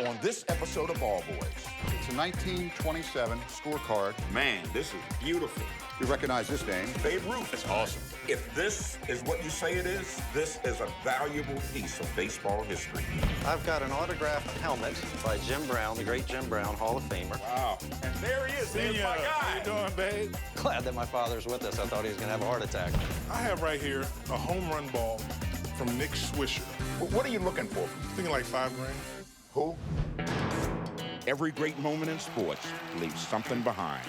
on this episode of Ball Boys. It's a 1927 scorecard. Man, this is beautiful. You recognize this name? Babe Ruth. That's awesome. If this is what you say it is, this is a valuable piece of baseball history. I've got an autographed helmet by Jim Brown, the great Jim Brown, Hall of Famer. Wow. And there he is. There's my guy. How you doing, babe? Glad that my father's with us. I thought he was going to have a heart attack. I have right here a home run ball from Nick Swisher. What are you looking for? Thinking like $5 grand. Who? Every great moment in sports leaves something behind.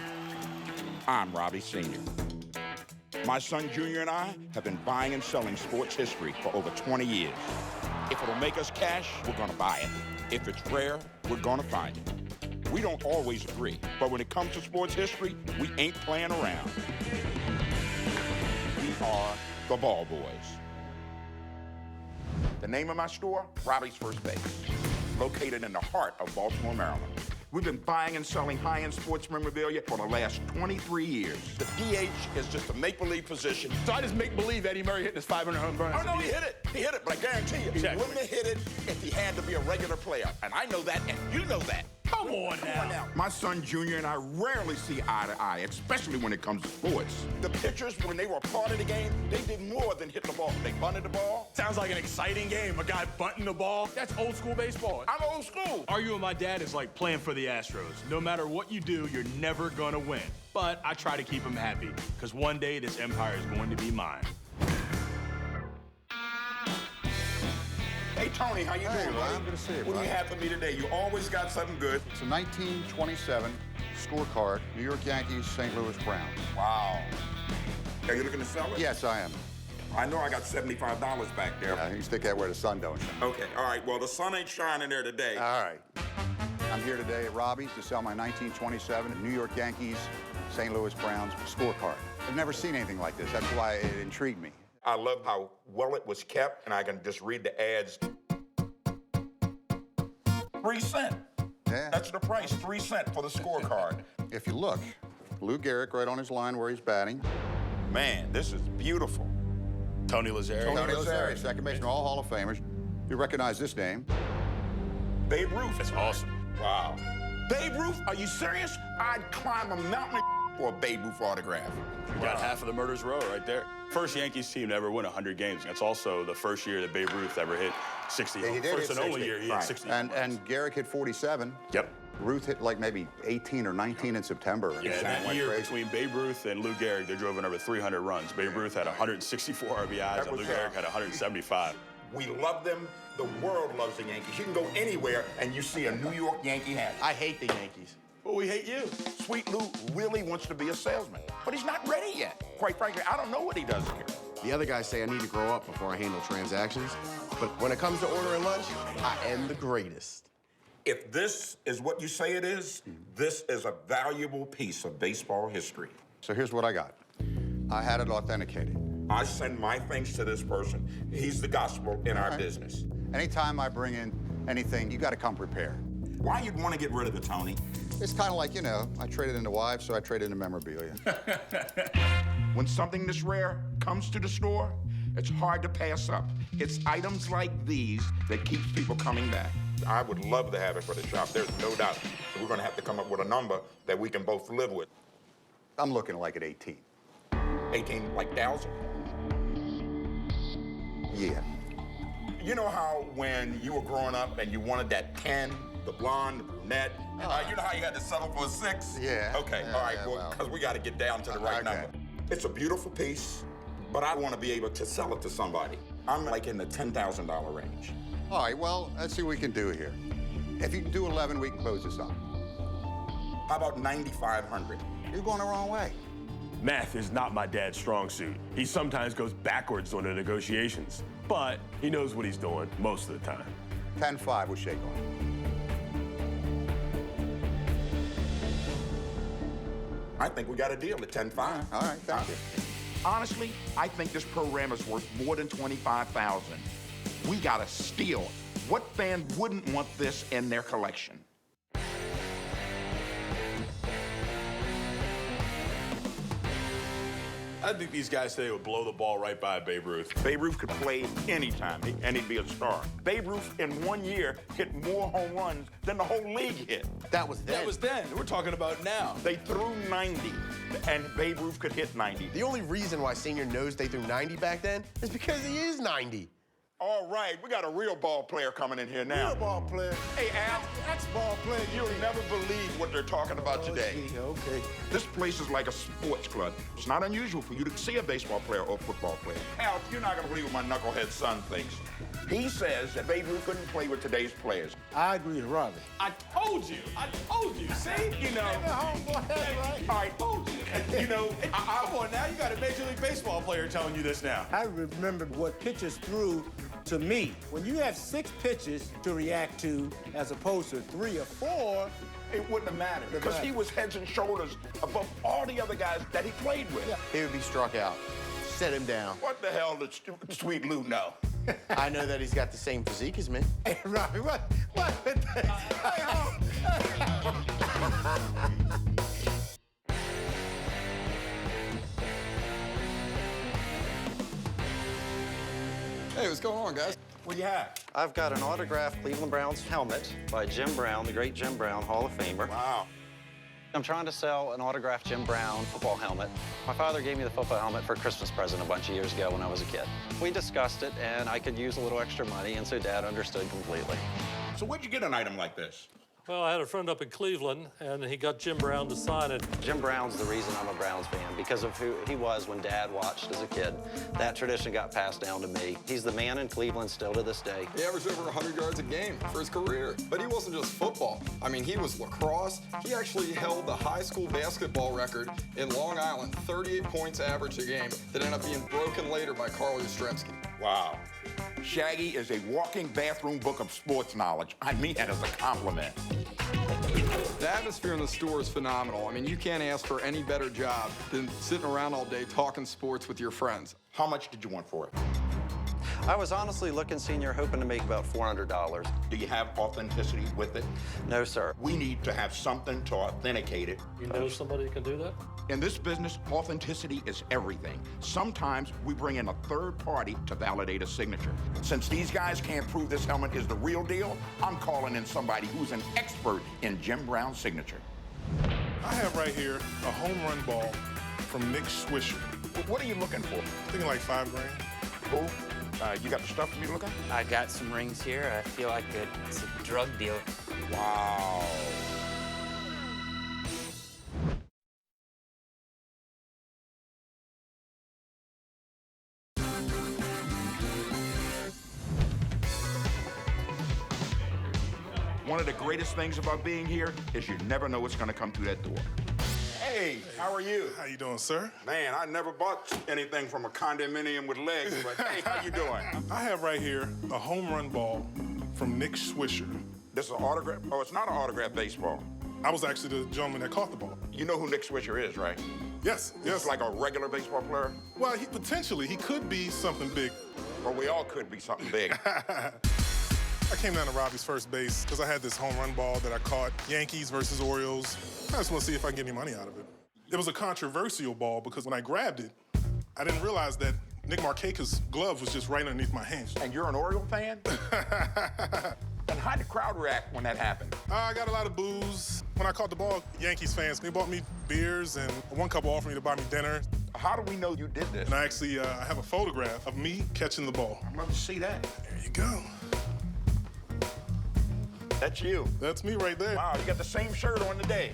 I'm Robbie Sr. My son Junior and I have been buying and selling sports history for over 20 years. If it'll make us cash, we're gonna buy it. If it's rare, we're gonna find it. We don't always agree, but when it comes to sports history, we ain't playing around. We are the Ball Boys. The name of my store, Robbie's First Base, located in the heart of Baltimore, Maryland. We've been buying and selling high-end sports memorabilia for the last 23 years. The DH is just a make-believe position. So I just make believe Eddie Murray hit this 500 home run. Oh, no, he hit it. He hit it, but I guarantee you, he wouldn't have hit it if he had to be a regular player. And I know that, and you know that. Come on now. My son Junior and I rarely see eye to eye, especially when it comes to sports. The pitchers, when they were a part of the game, they did more than hit the ball. They bunted the ball. Sounds like an exciting game. A guy bunting the ball. That's old school baseball. I'm old school. Arguing with my dad is like playing for the Astros. No matter what you do, you're never gonna win. But I try to keep him happy, because one day this empire is going to be mine. Hey, Tony, how you doing, buddy? Good to see you, What do you have for me today? You always got something good. It's a 1927 scorecard. New York Yankees, St. Louis Browns. Wow. Are you looking to sell it? Yes, I am. I know I got $75 back there. You stick that where the sun don't shine. Okay, all right. Well, the sun ain't shining there today. All right. I'm here today at Robbie's to sell my 1927 New York Yankees, St. Louis Browns scorecard. I've never seen anything like this. That's why it intrigued me. I love how well it was kept, and I can just read the ads. 3 cents. Yeah. That's the price, 3 cents for the scorecard. If you look, Lou Gehrig right on his line where he's batting. Man, this is beautiful. Tony Lazzari. Tony Lazzari. Lazzari, second baseman, all Hall of Famers. You recognize this name? Babe Ruth. That's awesome. Wow. Babe Ruth, are you serious? I'd climb a mountain for a Babe Ruth autograph. We got half of the murder's row right there. First Yankees team to ever win 100 games. That's also the first year that Babe Ruth ever hit 60. Yeah, he did First hit and only 60. year he hit Right. 60. And Gehrig hit 47. Yep. Ruth hit like maybe 18 or 19 in September. Yeah, That that went year crazy. between Babe Ruth and Lou Gehrig, they drove in over 300 runs. Babe Ruth had 164 RBIs, and was, Lou Gehrig had 175. We love them. The world loves the Yankees. You can go anywhere and you see a New York Yankee hat. I hate the Yankees. Well, we hate you. Sweet Lou really wants to be a salesman, but he's not ready yet. Quite frankly, I don't know what he does here. The other guys say I need to grow up before I handle transactions. But when it comes to ordering lunch, I am the greatest. If this is what you say it is, this is a valuable piece of baseball history. So here's what I got. I had it authenticated. I send my thanks to this person. He's the gospel in our business. Anytime I bring in anything, you got to come prepared. Why you'd want to get rid of it, Tony? It's kind of like, you know, I traded into wives, so I traded into memorabilia. When something this rare comes to the store, it's hard to pass up. It's items like these that keeps people coming back. I would love to have it for the shop, there's no doubt. We're gonna have to come up with a number that we can both live with. I'm looking like at 18. 18, like 1,000? Yeah. You know how when you were growing up and you wanted that 10, the blonde, the brunette, you know how you had to settle for a 6? Yeah. Okay, Yeah, all right, yeah, well, well. because we got to get down to the right Okay. number. It's a beautiful piece, but I want to be able to sell it to somebody. I'm like in the $10,000 range. All right, well, let's see what we can do here. If you can do 11, we can close this up. How about 9,500? You're going the wrong way. Math is not my dad's strong suit. He sometimes goes backwards on the negotiations, but he knows what he's doing most of the time. 10-5 with shake on. I think we got a deal at 10-5. All right, thank you. Honestly, I think this program is worth more than $25,000. We got a steal. What fan wouldn't want this in their collection? I think these guys today would blow the ball right by Babe Ruth. Babe Ruth could play anytime, and he'd be a star. Babe Ruth, in 1 year, hit more home runs than the whole league hit. That was then. That was then. We're talking about now. They threw 90, and Babe Ruth could hit 90. The only reason why Senior knows they threw 90 back then is because he is 90. All right, we got a real ball player coming in here now. Real ball player. Hey, Al. That's ball player. You'll never believe what they're talking about today. Gee, okay. This place is like a sports club. It's not unusual for you to see a baseball player or football player. Al, you're not going to believe what my knucklehead son thinks. He says that Babe Ruth couldn't play with today's players. I agree with Robbie. I told you. See? You know. Homeboy, that's right. I told you. You know, come on now. You got a Major League Baseball player telling you this now. I remember what pitchers threw to me. When you have 6 pitches to react to as opposed to 3 or 4, It wouldn't have mattered because he was heads and shoulders above all the other guys that he played with. Yeah. He would be struck out. Set him down. What the hell did Sweet Lou know? I know that he's got the same physique as me. Hey, Robbie, what? Hey, what's going on, guys? What do you have? I've got an autographed Cleveland Browns helmet by Jim Brown, the great Jim Brown, Hall of Famer. Wow. I'm trying to sell an autographed Jim Brown football helmet. My father gave me the football helmet for a Christmas present a bunch of years ago when I was a kid. We discussed it, and I could use a little extra money, and so Dad understood completely. So where'd you get an item like this? Well, I had a friend up in Cleveland, and he got Jim Brown to sign it. Jim Brown's the reason I'm a Browns fan, because of who he was when Dad watched as a kid. That tradition got passed down to me. He's the man in Cleveland still to this day. He averaged over 100 yards a game for his career. But he wasn't just football. I mean, he was lacrosse. He actually held the high school basketball record in Long Island, 38 points average a game, that ended up being broken later by Carl Yastrzemski. Wow. Shaggy is a walking bathroom book of sports knowledge. I mean that as a compliment. The atmosphere in the store is phenomenal. I mean, you can't ask for any better job than sitting around all day talking sports with your friends. How much did you want for it? I was honestly looking, Senior, hoping to make about $400. Do you have authenticity with it? No, sir. We need to have something to authenticate it. You know somebody who can do that? In this business, authenticity is everything. Sometimes we bring in a third party to validate a signature. Since these guys can't prove this helmet is the real deal, I'm calling in somebody who's an expert in Jim Brown's signature. I have right here a home run ball from Nick Swisher. What are you looking for? Thinking like $5 grand. Who? You got the stuff for me to look at? I got some rings here. I feel like it's a drug deal. Wow. One of the greatest things about being here is you never know what's going to come through that door. Hey, how are you? How you doing, sir? Man, I never bought anything from a condominium with legs, but hey, how you doing? I have right here a home run ball from Nick Swisher. This is an autograph? Oh, it's not an autograph baseball. I was actually the gentleman that caught the ball. You know who Nick Swisher is, right? Yes, yes. He's like a regular baseball player? Well, potentially, he could be something big. Well, we all could be something big. I came down to Robbie's first base because I had this home run ball that I caught, Yankees versus Orioles. I just want to see if I can get any money out of it. It was a controversial ball because when I grabbed it, I didn't realize that Nick Markakis' glove was just right underneath my hand. And you're an Oriole fan? And how'd the crowd react when that happened? I got a lot of boos. When I caught the ball, Yankees fans, they bought me beers, and one couple offered me to buy me dinner. How do we know you did this? And I actually I have a photograph of me catching the ball. I'd love to see that. There you go. That's you. That's me right there. Wow, you got the same shirt on today.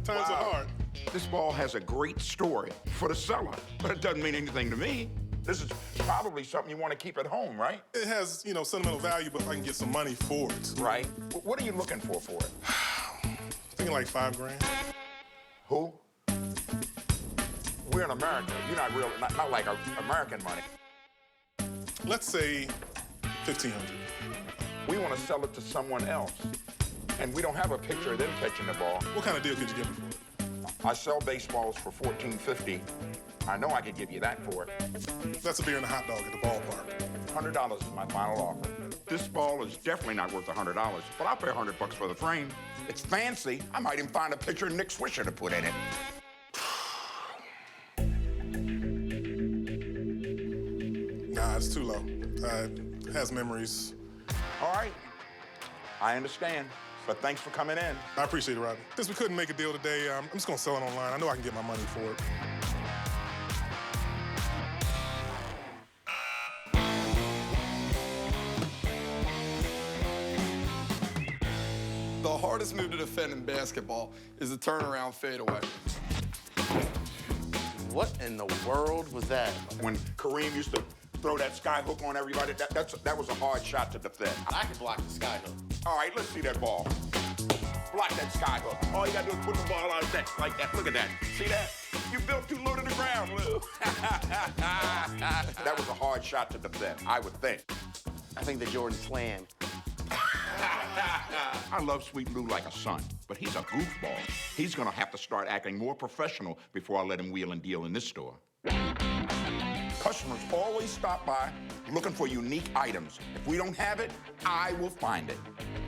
Times are hard. This ball has a great story for the seller, but it doesn't mean anything to me. This is probably something you want to keep at home, right? It has, you know, sentimental value, but I can get some money for it. Right. What are you looking for it? Thinking like $5 grand. Who? We're in America. You're not real, not like American money. Let's say $1,500. We want to sell it to someone else. And we don't have a picture of them catching the ball. What kind of deal could you give me for it? I sell baseballs for $14.50. I know I could give you that for it. That's a beer and a hot dog at the ballpark. $100 is my final offer. This ball is definitely not worth $100, but I'll pay $100 for the frame. It's fancy. I might even find a picture of Nick Swisher to put in it. Nah, it's too low. It has memories. All right. I understand. But thanks for coming in. I appreciate it, Robbie. Since we couldn't make a deal today, I'm just gonna sell it online. I know I can get my money for it. The hardest move to defend in basketball is a turnaround fadeaway. What in the world was that? When Kareem used to throw that sky hook on everybody, that was a hard shot to defend. I can block the sky hook. All right, let's see that ball. Block that sky hook. All you gotta do is put the ball out there like that. Look at that. See that? You built too low to the ground, Lou. That was a hard shot to defend, I would think. I think the Jordan slam. I love Sweet Lou like a son, but he's a goofball. He's gonna have to start acting more professional before I let him wheel and deal in this store. Customers always stop by looking for unique items. If we don't have it, I will find it.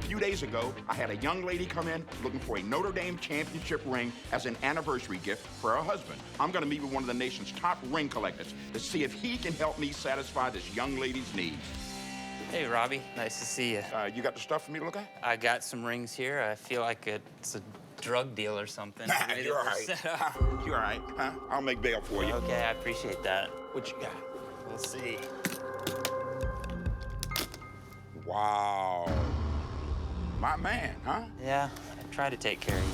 A few days ago, I had a young lady come in looking for a Notre Dame championship ring as an anniversary gift for her husband. I'm gonna meet with one of the nation's top ring collectors to see if he can help me satisfy this young lady's needs. Hey, Robbie. Nice to see you. You got the stuff for me to look at? I got some rings here. I feel like it's a drug deal or something. You're all right. You're all right, huh? I'll make bail for you. Okay, I appreciate that. What you got? We'll see. Wow. My man, huh? Yeah, I try to take care of you.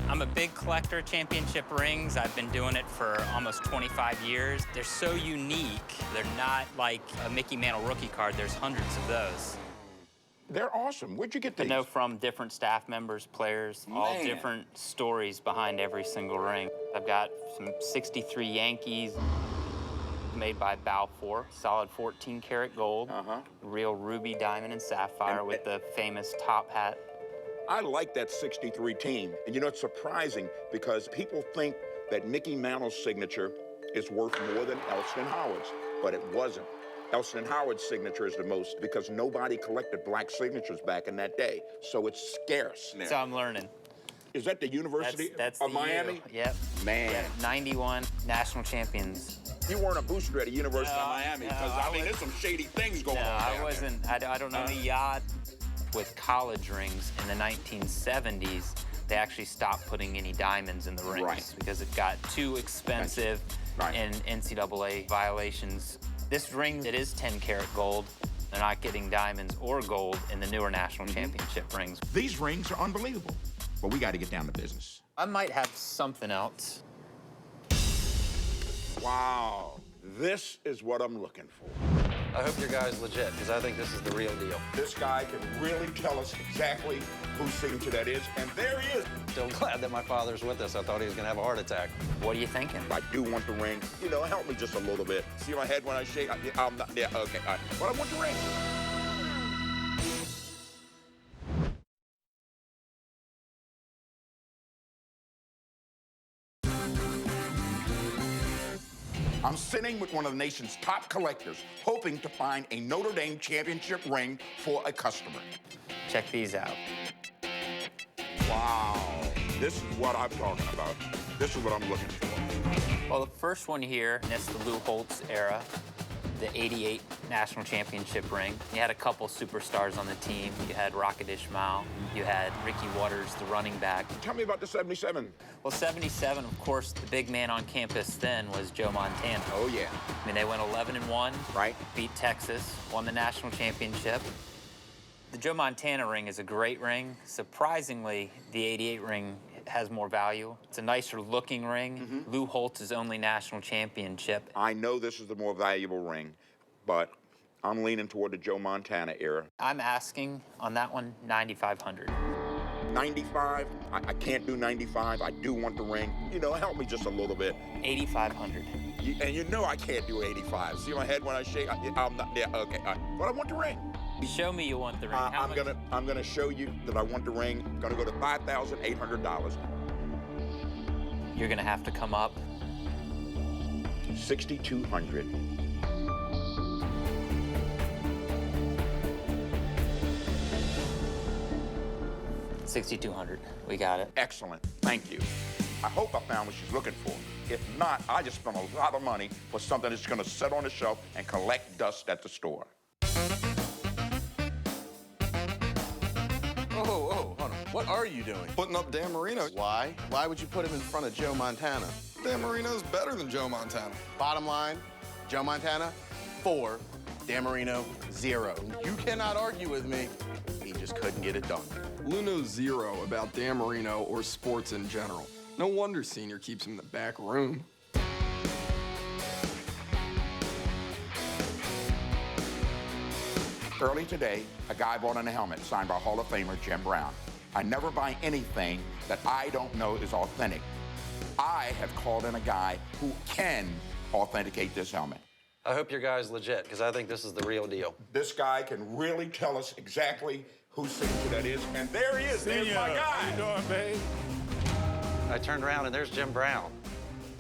I'm a big collector of championship rings. I've been doing it for almost 25 years. They're so unique. They're not like a Mickey Mantle rookie card. There's hundreds of those. They're awesome. Where'd you get these? I know from different staff members, players, all different stories behind every single ring. I've got some 63 Yankees made by Balfour, solid 14-karat gold, real ruby, diamond, and sapphire with the famous top hat. I like that 63 team. And you know, it's surprising because people think that Mickey Mantle's signature is worth more than Elston Howard's, but it wasn't. Elston Howard's signature is the most because nobody collected black signatures back in that day, so it's scarce now. So I'm learning. Is that the University That's of the Miami? U. Yep. Man. Yep. 91 national champions. You weren't a booster at the University of Miami, no, because I mean, there's some shady things going on No, down I wasn't. there. I don't know the yacht. With college rings in the 1970s, they actually stopped putting any diamonds in the rings because it got too expensive and NCAA violations. This ring, it is 10-karat gold. They're not getting diamonds or gold in the newer national championship rings. These rings are unbelievable, but we got to get down to business. I might have something else. Wow, this is what I'm looking for. I hope your guy's legit, because I think this is the real deal. This guy can really tell us exactly whose signature that is, and there he is. Still glad that my father's with us. I thought he was gonna have a heart attack. What are you thinking? I do want the ring. You know, help me just a little bit. See my head when I shake? I'm not, yeah, okay, all right. But I want the ring. I'm sitting with one of the nation's top collectors, hoping to find a Notre Dame championship ring for a customer. Check these out. Wow, this is what I'm talking about. This is what I'm looking for. Well, the first one here, that's the Lou Holtz era, the '88 national championship ring. You had a couple superstars on the team. You had Rocket Ismail. You had Ricky Waters, the running back. Tell me about the 77. Well, 77, of course, the big man on campus then was Joe Montana. Oh, yeah. I mean, they went 11-1. Right. Beat Texas, won the national championship. The Joe Montana ring is a great ring. Surprisingly, the '88 ring has more value. It's a nicer looking ring. Lou Holtz's only national championship. I know this is the more valuable ring, but I'm leaning toward the Joe Montana era. I'm asking on that one, $9,500. 95? I can't do 95. I do want the ring. You know, help me just a little bit. $8,500. And you know I can't do 85. See my head when I shake? I'm not, yeah, okay, all right. But I want the ring. Show me you want the ring. I'm gonna show you that I want the ring. I'm gonna go to $5,800. You're gonna have to come up. $6,200. $6,200. We got it. Excellent. Thank you. I hope I found what she's looking for. If not, I just spent a lot of money for something that's going to sit on the shelf and collect dust at the store. Oh, hold on. What are you doing? Putting up Dan Marino. Why? Why would you put him in front of Joe Montana? Dan Marino's better than Joe Montana. Bottom line, Joe Montana, 4. Dan Marino, 0. You cannot argue with me. He just couldn't get it done. Lou knows 0 about Dan Marino or sports in general. No wonder Senior keeps him in the back room. Early today, a guy bought in a helmet signed by Hall of Famer Jim Brown. I never buy anything that I don't know is authentic. I have called in a guy who can authenticate this helmet. I hope your guy's legit, because I think this is the real deal. This guy can really tell us exactly whose signature that is, and there he is. There's my guy. How you doing, babe? I turned around and there's Jim Brown.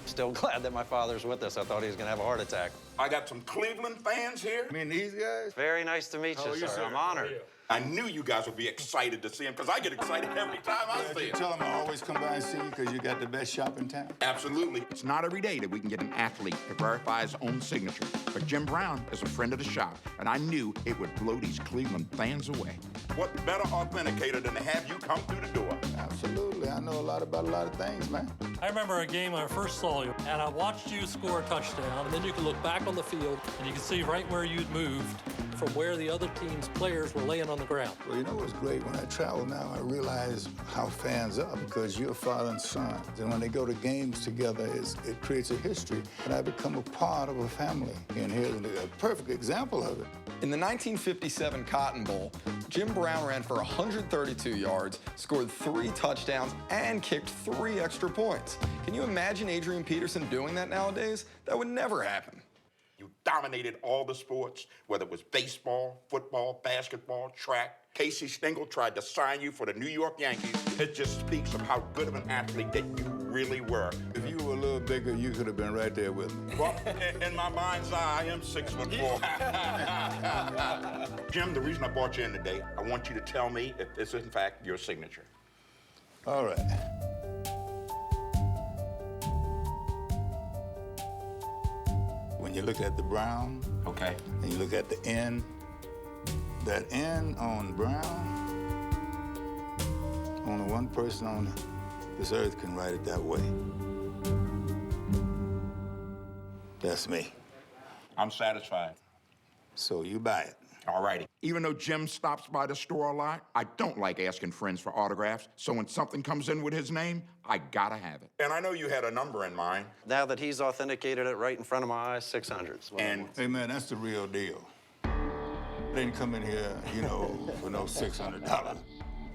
Still glad that my father's with us. I thought he was going to have a heart attack. I got some Cleveland fans here. I mean, these guys? Very nice to meet you, sir. I'm honored. I knew you guys would be excited to see him, because I get excited every time I see him. Tell them I always come by and see you because you got the best shop in town. Absolutely. It's not every day that we can get an athlete to verify his own signature. But Jim Brown is a friend of the shop, and I knew it would blow these Cleveland fans away. What better authenticator than to have you come through the door? Absolutely. I know a lot about a lot of things, man. I remember a game when I first saw you, and I watched you score a touchdown, and then you could look back on the field, and you could see right where you'd moved from where the other team's players were laying on the ground. Well, you know what's great? When I travel now, I realize how fans are, because you're father and son. And when they go to games together, it creates a history. And I become a part of a family. And here's a perfect example of it. In the 1957 Cotton Bowl, Jim Brown ran for 132 yards, scored 3 touchdowns, and kicked 3 extra points. Can you imagine Adrian Peterson doing that nowadays? That would never happen. You dominated all the sports, whether it was baseball, football, basketball, track. Casey Stengel tried to sign you for the New York Yankees. It just speaks of how good of an athlete that you really were. If you were a little bigger, you could have been right there with me. Well, in my mind's eye, I am 6'4". Jim, the reason I brought you in today, I want you to tell me if this is, in fact, your signature. All right. When you look at the Brown, okay, and you look at the N, that N on Brown, only one person on this earth can write it that way. That's me. I'm satisfied. So you buy it. All righty. Even though Jim stops by the store a lot, I don't like asking friends for autographs. So when something comes in with his name, I gotta have it. And I know you had a number in mind. Now that he's authenticated it right in front of my eyes, 600. And hey, man, that's the real deal. They didn't come in here, you know, for no $600.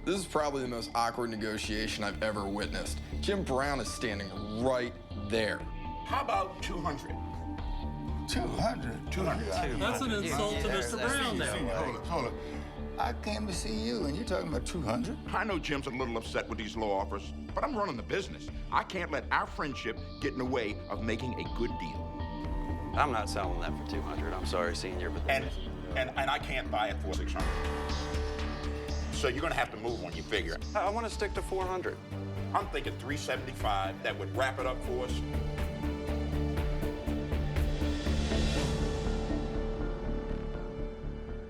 This is probably the most awkward negotiation I've ever witnessed. Jim Brown is standing right there. How about 200? 200? 200. That's an insult to Mr. Brown now. Hold up. I came to see you, and you're talking about 200? I know Jim's a little upset with these low offers, but I'm running the business. I can't let our friendship get in the way of making a good deal. I'm not selling that for 200. I'm sorry, Senior, but... And I can't buy it for 600. So you're gonna have to move when you figure it. I want to stick to 400. I'm thinking 375. That would wrap it up for us.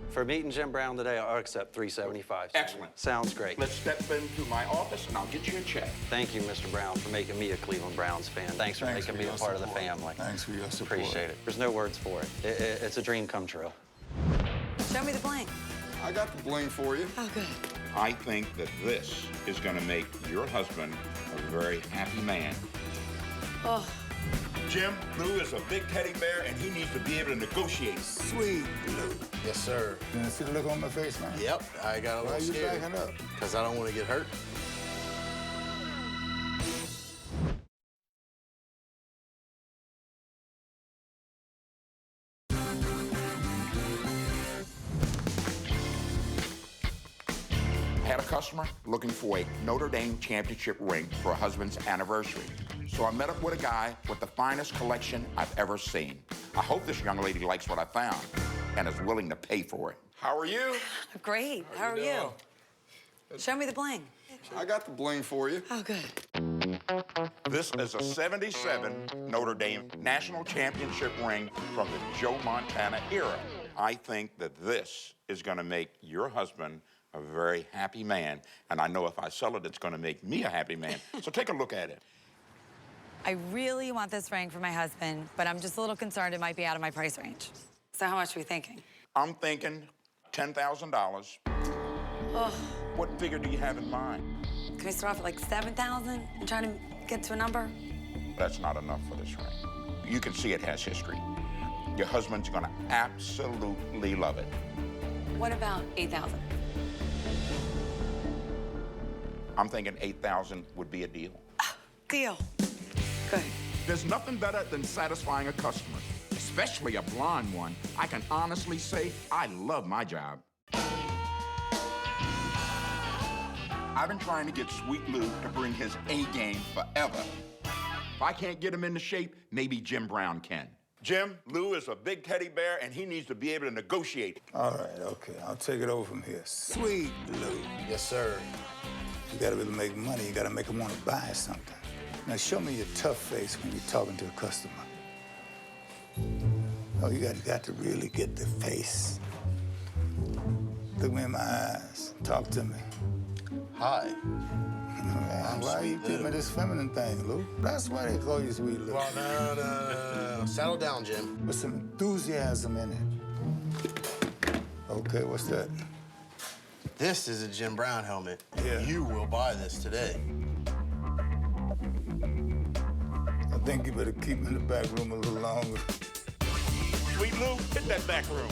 For meeting Jim Brown today, I'll accept 375. Excellent. Sounds great. Let's step into my office, and I'll get you a check. Thank you, Mr. Brown, for making me a Cleveland Browns fan. Thanks for making me a part of the family. Thanks for your support. Appreciate it. There's no words for it. It's a dream come true. Show me the bling. I got the bling for you. Oh, good. I think that this is gonna make your husband a very happy man. Oh. Jim, Lou is a big teddy bear, and he needs to be able to negotiate. Sweet Lou. Yes, sir. You see the look on my face now? Yep, I got a little scared. Why are you backing up? Because I don't want to get hurt. Had a customer looking for a Notre Dame championship ring for her husband's anniversary. So I met up with a guy with the finest collection I've ever seen. I hope this young lady likes what I found and is willing to pay for it. How are you? Great. How are you? Show me the bling. I got the bling for you. Oh, good. This is a 77 Notre Dame national championship ring from the Joe Montana era. I think that this is going to make your husband a very happy man, and I know if I sell it, it's going to make me a happy man. So take a look at it. I really want this ring for my husband, but I'm just a little concerned it might be out of my price range. So how much are we thinking? I'm thinking $10,000. Oh. What figure do you have in mind? Can we start off at like 7,000 and try to get to a number? That's not enough for this ring. You can see it has history. Your husband's gonna absolutely love it. What about 8,000? I'm thinking 8,000 would be a deal. Deal. Good. There's nothing better than satisfying a customer, especially a blonde one. I can honestly say I love my job. I've been trying to get Sweet Lou to bring his A game forever. If I can't get him into shape, maybe Jim Brown can. Jim, Lou is a big teddy bear, and he needs to be able to negotiate. All right, okay, I'll take it over from here. Sweet Lou. Yes, sir. You gotta be able to make money. You gotta make them want to buy something. Now, show me your tough face when you're talking to a customer. Oh, you got to really get the face. Look me in my eyes. Talk to me. Hi. Why are you giving me this feminine thing, Lou? That's why they call you Sweet Lou. Well, no. Settle down, Jim. With some enthusiasm in it. Okay, what's that? This is a Jim Brown helmet. Yeah. You will buy this today. I think you better keep him in the back room a little longer. Sweet Lou, hit that back room.